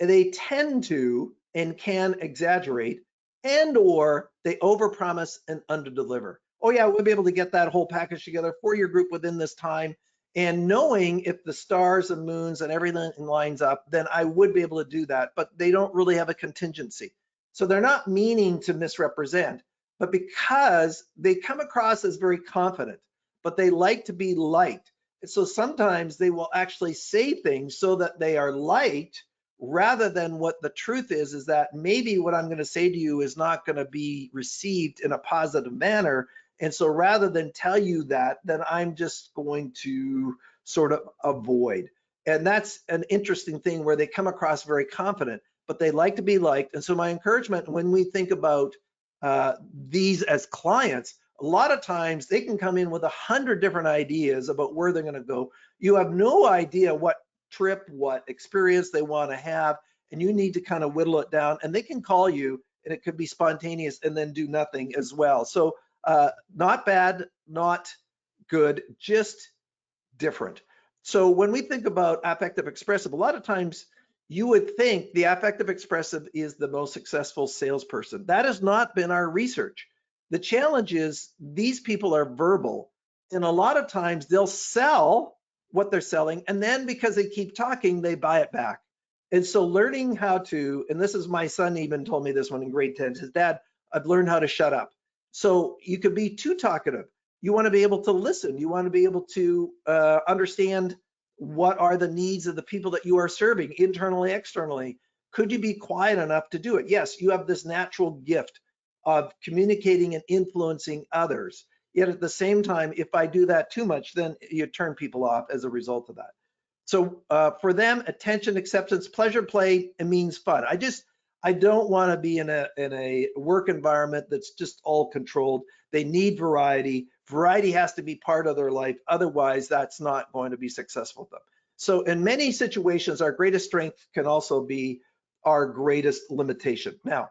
They tend to and can exaggerate, and or they overpromise and underdeliver. Oh yeah, we'll be able to get that whole package together for your group within this time. And knowing if the stars and moons and everything lines up, then I would be able to do that. But they don't really have a contingency. So they're not meaning to misrepresent, but because they come across as very confident, but they like to be liked. And so sometimes they will actually say things so that they are liked, rather than what the truth is that maybe what I'm going to say to you is not going to be received in a positive manner. And so rather than tell you that, then I'm just going to sort of avoid. And that's an interesting thing where they come across very confident, but they like to be liked. And so my encouragement when we think about these as clients, a lot of times they can come in with 100 different ideas about where they're going to go. You have no idea what trip, what experience they want to have, and you need to kind of whittle it down. And they can call you, and it could be spontaneous and then do nothing as well. So not bad, not good, just different. So when we think about affective expressive, a lot of times you would think the affective expressive is the most successful salesperson. That has not been our research. The challenge is these people are verbal, and a lot of times they'll sell what they're selling, and then because they keep talking, they buy it back. And so learning how to, and this is my son even told me this one in grade 10, his dad, I've learned how to shut up. So you could be too talkative. You want to be able to listen. You want to be able to understand what are the needs of the people that you are serving, internally, externally. Could you be quiet enough to do it? Yes, you have this natural gift of communicating and influencing others. Yet at the same time, if I do that too much, then you turn people off as a result of that. So for them, attention, acceptance, pleasure, play, it means fun. I don't want to be in a work environment that's just all controlled. They need variety. Variety has to be part of their life. Otherwise, that's not going to be successful for them. So in many situations, our greatest strength can also be our greatest limitation. Now,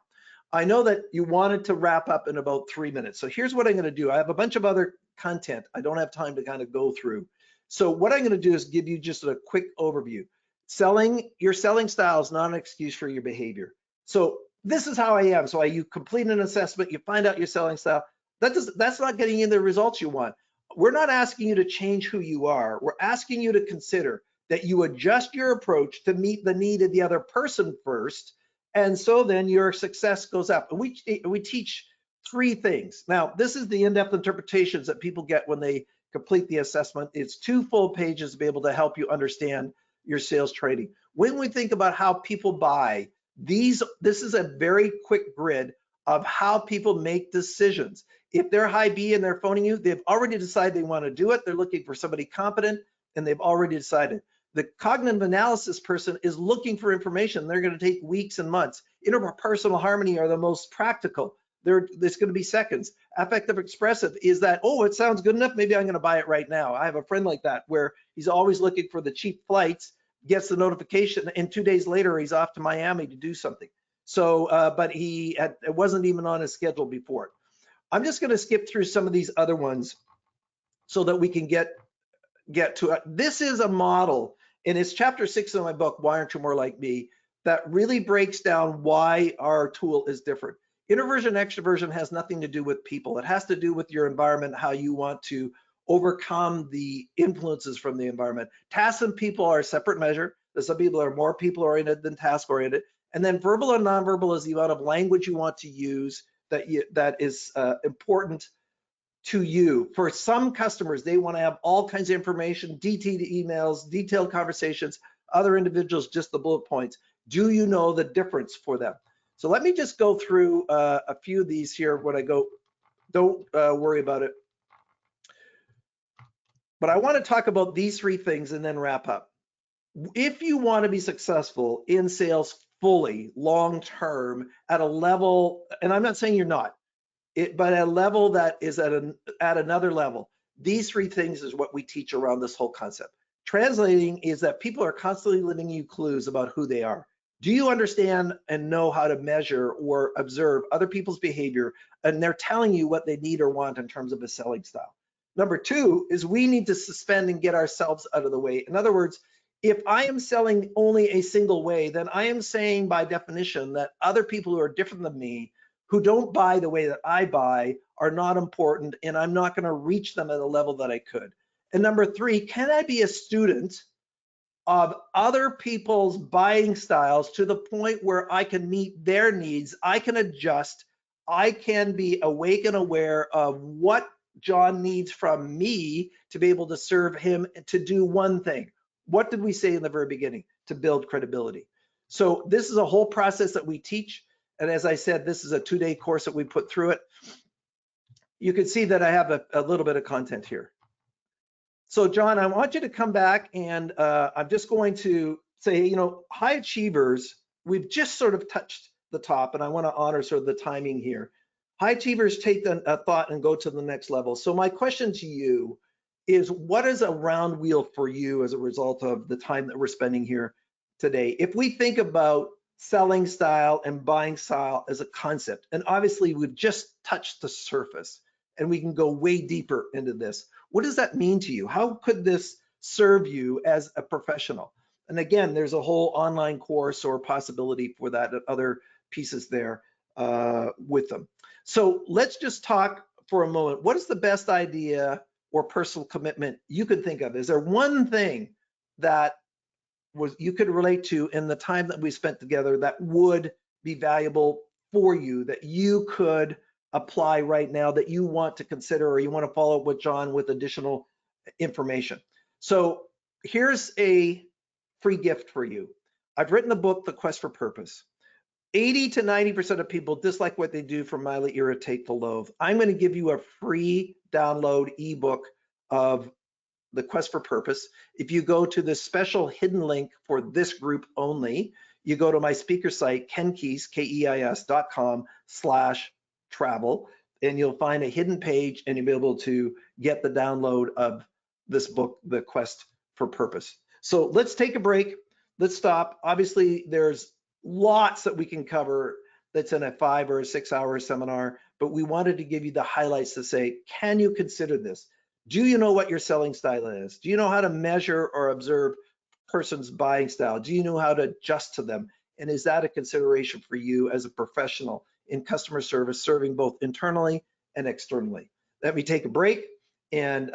I know that you wanted to wrap up in about 3 minutes. So here's what I'm going to do. I have a bunch of other content I don't have time to kind of go through. So what I'm going to do is give you just a quick overview. Your selling style is not an excuse for your behavior. So this is how I am. So you complete an assessment, you find out your selling style. That's not getting you the results you want. We're not asking you to change who you are. We're asking you to consider that you adjust your approach to meet the need of the other person first. And so then your success goes up. And we teach 3 things. Now, this is the in-depth interpretations that people get when they complete the assessment. It's 2 full pages to be able to help you understand your sales training. When we think about how people buy, this is a very quick grid of how people make decisions. If they're high B and they're phoning you, they've already decided they want to do it. They're looking for somebody competent, and they've already decided. The cognitive analysis person is looking for information. They're going to take weeks and months. Interpersonal harmony are the most practical. It's going to be seconds. Affective expressive is that, oh, it sounds good enough. Maybe I'm going to buy it right now. I have a friend like that where he's always looking for the cheap flights, gets the notification, and 2 days later he's off to Miami to do something. So, but it wasn't even on his schedule before. I'm just going to skip through some of these other ones so that we can get to it. This is a model, and it's chapter 6 of my book, Why Aren't You More Like Me, that really breaks down why our tool is different. Introversion, extroversion has nothing to do with people. It has to do with your environment, how you want to overcome the influences from the environment. Tasks and people are a separate measure. Some people are more people-oriented than task-oriented. And then verbal and nonverbal is the amount of language you want to use that is important to you. For some customers, they want to have all kinds of information, detailed emails, detailed conversations. Other individuals, just the bullet points. Do you know the difference for them? So let me just go through a few of these here when I go. Don't worry about it. But I want to talk about these 3 things and then wrap up. If you want to be successful in sales fully, long-term, at a level, and I'm not saying you're not, but at a level that is at another level, these 3 things is what we teach around this whole concept. Translating is that people are constantly giving you clues about who they are. Do you understand and know how to measure or observe other people's behavior, and they're telling you what they need or want in terms of a selling style? Number two is we need to suspend and get ourselves out of the way. In other words, if I am selling only a single way, then I am saying by definition that other people who are different than me, who don't buy the way that I buy, are not important, and I'm not going to reach them at a level that I could. And number three, can I be a student of other people's buying styles to the point where I can meet their needs, I can adjust, I can be awake and aware of what John needs from me to be able to serve him to do one thing. What did we say in the very beginning? To build credibility. So this is a whole process that we teach. And as I said, this is a 2-day course that we put through it. You can see that I have a little bit of content here. So John, I want you to come back, and I'm just going to say, you know, high achievers, we've just sort of touched the top, and I want to honor sort of the timing here. High achievers take a thought and go to the next level. So my question to you is, what is a round wheel for you as a result of the time that we're spending here today? If we think about selling style and buying style as a concept, and obviously we've just touched the surface, and we can go way deeper into this. What does that mean to you? How could this serve you as a professional? And again, there's a whole online course or possibility for that, other pieces there with them. So let's just talk for a moment. What is the best idea or personal commitment you could think of? Is there one thing that you could relate to in the time that we spent together that would be valuable for you, that you could apply right now, that you want to consider, or you want to follow up with John with additional information? So here's a free gift for you. I've written a book, The Quest for Purpose. 80 to 90% of people dislike what they do, from mildly irritate to loathe. I'm going to give you a free download ebook of The Quest for Purpose. If you go to the special hidden link for this group only, you go to my speaker site, kenkeis, KEIS.com/travel, and you'll find a hidden page, and you'll be able to get the download of this book, The Quest for Purpose. So let's take a break. Let's stop. Obviously, there's lots that we can cover that's in a 5 or a 6 hour seminar, but we wanted to give you the highlights to say, can you consider this? Do you know what your selling style is? Do you know how to measure or observe person's buying style? Do you know how to adjust to them? And is that a consideration for you as a professional in customer service, serving both internally and externally? Let me take a break and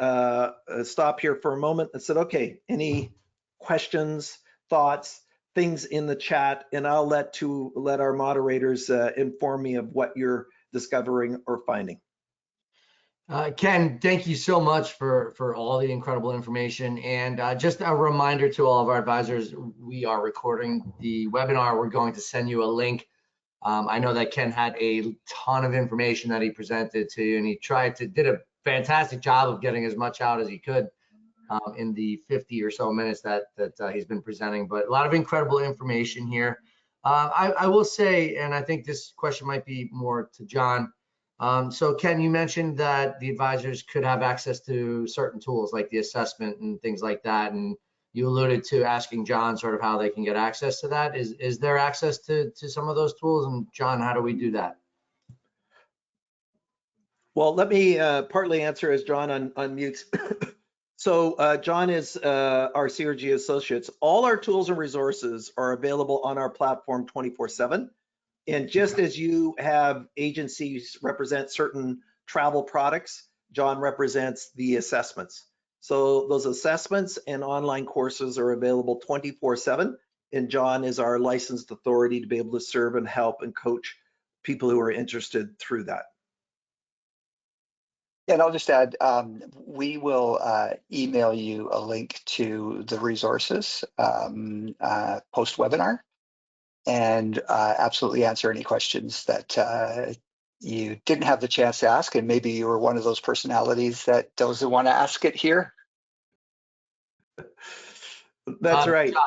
stop here for a moment and said, okay, any questions, thoughts, things in the chat, and I'll let our moderators inform me of what you're discovering or finding. Ken, thank you so much for all the incredible information. And just a reminder to all of our advisors, we are recording the webinar. We're going to send you a link. I know that Ken had a ton of information that he presented to you, and he did a fantastic job of getting as much out as he could in the 50 or so minutes that he's been presenting. But a lot of incredible information here. I will say, and I think this question might be more to John. So Ken, you mentioned that the advisors could have access to certain tools like the assessment and things like that. And you alluded to asking John sort of how they can get access to that. Is there access to some of those tools? And John, how do we do that? Well, let me partly answer as John unmutes. So John is our CRG Associates. All our tools and resources are available on our platform 24/7. And just as you have agencies represent certain travel products, John represents the assessments. So those assessments and online courses are available 24/7. And John is our licensed authority to be able to serve and help and coach people who are interested through that. And I'll just add, we will email you a link to the resources post-webinar, and absolutely answer any questions that you didn't have the chance to ask, and maybe you were one of those personalities that doesn't want to ask it here. That's right. John.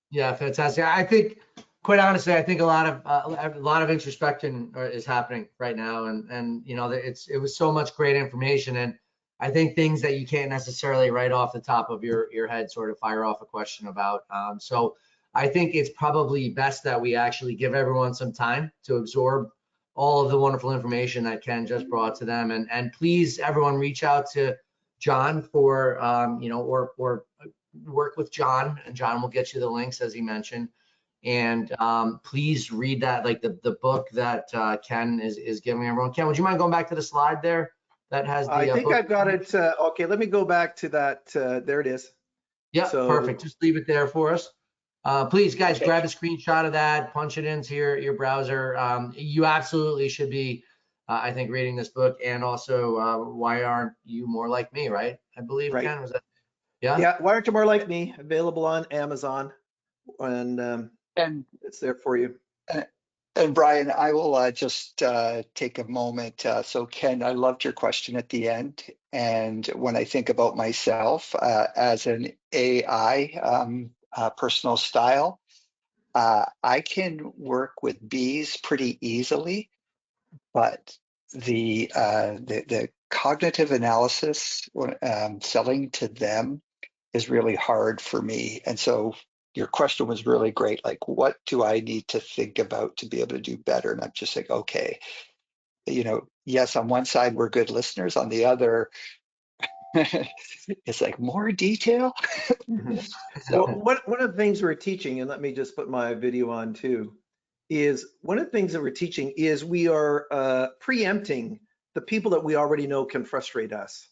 Yeah, fantastic. I think, quite honestly, I think a lot of introspection is happening right now, and you know, it was so much great information, and I think things that you can't necessarily right off the top of your head sort of fire off a question about. So I think it's probably best that we actually give everyone some time to absorb all of the wonderful information that Ken just brought to them. And please, everyone, reach out to John for, or work with John, and John will get you the links, as he mentioned. And please read that, like the book that Ken is giving everyone. Ken, would you mind going back to the slide there that has the I think book? I've got it. Okay, let me go back to that. There it is. Yeah, So- perfect. Just leave it there for us. Please, guys, Okay. grab a screenshot of that, punch it into your browser. You absolutely should be, I think, reading this book. And also, why aren't you more like me, right? I believe, Right. Ken, was that? Yeah? Yeah, Why Aren't You More Like Me? Available on Amazon, and And it's there for you. And Brian, I will just take a moment. So Ken, I loved your question at the end. And when I think about myself as an AI personal style, I can work with bees pretty easily, but the cognitive analysis, selling to them is really hard for me. And so your question was really great. Like, what do I need to think about to be able to do better? And I'm just like, okay, yes, on one side, we're good listeners. On the other, it's like more detail. Well, one of the things we're teaching, and let me just put my video on too, is one of the things that we're teaching is we are preempting the people that we already know can frustrate us.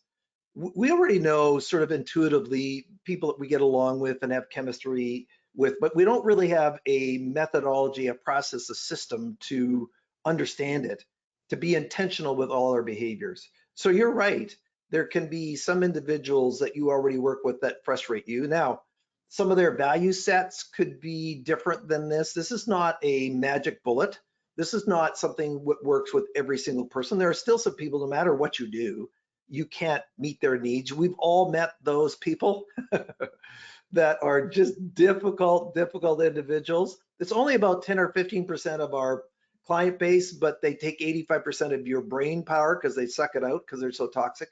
We already know sort of intuitively people that we get along with and have chemistry with, but we don't really have a methodology, a process, a system to understand it, to be intentional with all our behaviors. So you're right. There can be some individuals that you already work with that frustrate you. Now, some of their value sets could be different than this. This is not a magic bullet. This is not something that works with every single person. There are still some people, no matter what you do, you can't meet their needs. We've all met those people that are just difficult individuals. It's only about 10 or 15% of our client base, but they take 85% of your brain power because they suck it out because they're so toxic.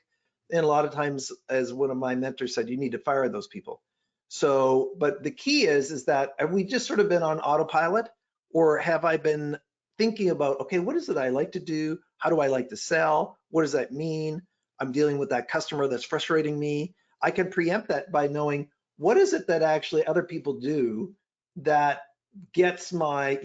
And a lot of times, as one of my mentors said, you need to fire those people. So, but the key is that have we just sort of been on autopilot, or have I been thinking about, okay, what is it I like to do? How do I like to sell? What does that mean? I'm dealing with that customer that's frustrating me. I can preempt that by knowing what is it that actually other people do that gets my,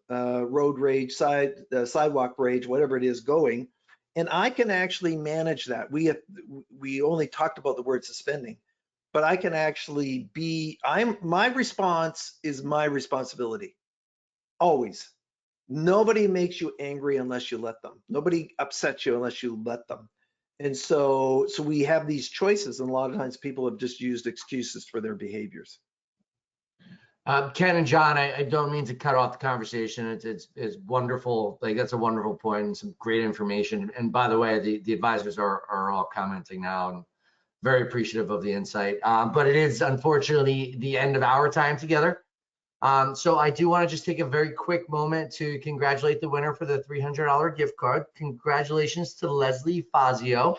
road rage, sidewalk rage, whatever it is going, and I can actually manage that. We only talked about the word suspending, but I can actually my response is my responsibility. Always. Nobody makes you angry unless you let them. Nobody upsets you unless you let them. And so we have these choices, and a lot of times people have just used excuses for their behaviors. Ken and John, I don't mean to cut off the conversation. It's wonderful. Like, that's a wonderful point and some great information. And by the way, the advisors are all commenting now and very appreciative of the insight. But it is unfortunately the end of our time together. So I do want to just take a very quick moment to congratulate the winner for the $300 gift card. Congratulations to Leslie Fazio.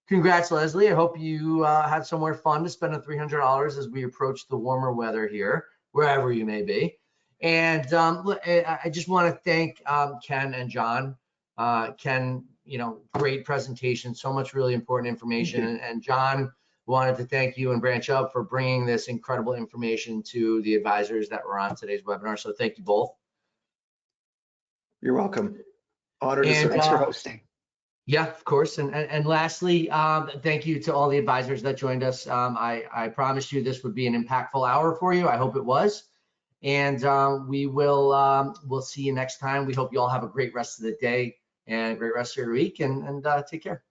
Congrats, Leslie. I hope you had somewhere fun to spend the $300 as we approach the warmer weather here, wherever you may be. And I just want to thank Ken and John. Ken, great presentation, so much really important information. And John, wanted to thank you and Branch Up for bringing this incredible information to the advisors that were on today's webinar. So thank you both. You're welcome. Honored to And, serve. Thanks for hosting. Yeah, of course. And lastly, thank you to all the advisors that joined us. I promised you this would be an impactful hour for you. I hope it was. And we'll see you next time. We hope you all have a great rest of the day and a great rest of your week, and take care.